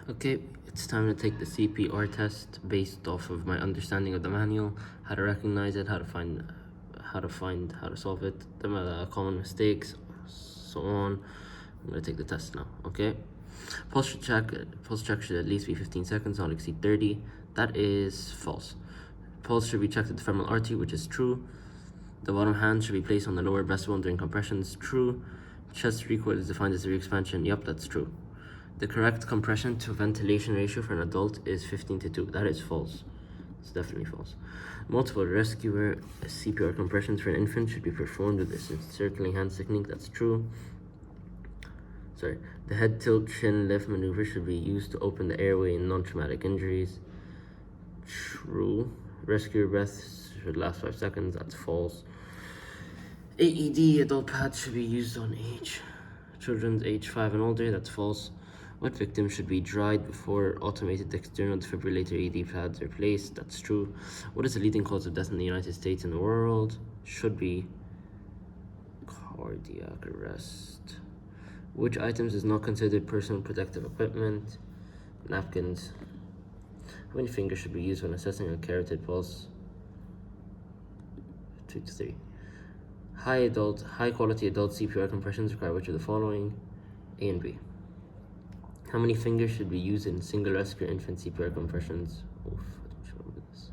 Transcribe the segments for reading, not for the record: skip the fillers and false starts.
Okay, it's time to take the CPR test based off of my understanding of the manual, how to recognize it, how to solve it, the common mistakes, so on. I'm gonna take the test now. Okay, pulse check should at least be 15 seconds, not exceed 30. That is false. Pulse should be checked at the femoral artery, which is true. The bottom hand should be placed on the lower breastbone during compressions. True. Chest recoil is defined as the re-expansion. Yup, that's true. The correct compression to ventilation ratio for an adult is 15:2. That is false. It's definitely false. Multiple rescuer CPR compressions for an infant should be performed with this encircling hand technique. That's true. The head tilt chin lift maneuver should be used to open the airway in non-traumatic injuries. True. Rescue breaths should last 5 seconds. That's false. AED adult pads should be used on children's age 5 and older. That's false. What victim should be dried before automated external defibrillator AED pads are placed? That's true. What is the leading cause of death in the United States and the world? Should be cardiac arrest. Which items is not considered personal protective equipment? Napkins. How many fingers should be used when assessing a carotid pulse? 2 to 3. High quality adult CPR compressions require which of the following? A and B. How many fingers should be used in single rescue infant CPR compressions? Oof, I don't remember this.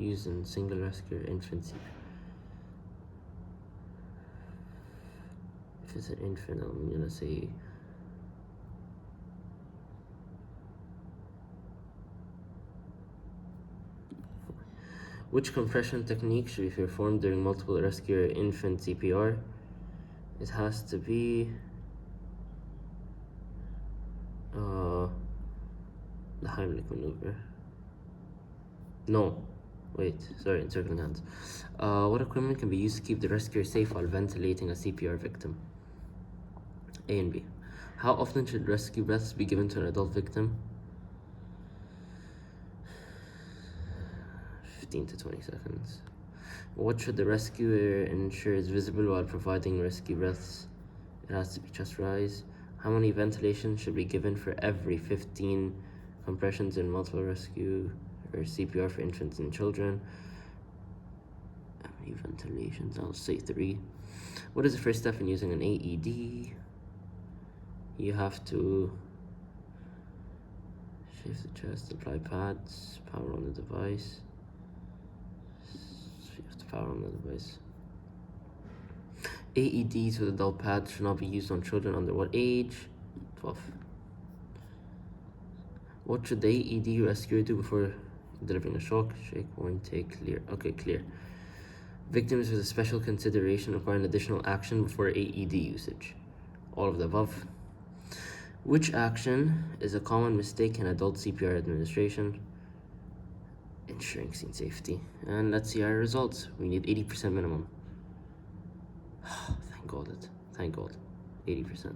Used in single rescue infant CPR. If it's an infant, I'm gonna say which compression technique should be performed during multiple rescue infant CPR? It has to be the Heimlich maneuver. No, wait, sorry, encircling hands. What equipment can be used to keep the rescuer safe while ventilating a CPR victim? A and B. How often should rescue breaths be given to an adult victim? 15 to 20 seconds. What should the rescuer ensure is visible while providing rescue breaths? It has to be chest rise. How many ventilations should be given for every 15 compressions in multiple rescue or CPR for infants and children? How many ventilations? I'll say 3. What is the first step in using an AED? You have to shift the chest, apply pads, power on the device. Power on the device. AEDs with adult pads should not be used on children under what age? 12. What should the AED rescuer do before delivering a shock? Shake, warn, take, clear. Okay, clear. Victims with a special consideration require an additional action before AED usage. All of the above. Which action is a common mistake in adult CPR administration? Ensuring scene safety. And let's see our results. We need 80% minimum. Thank God. 80%.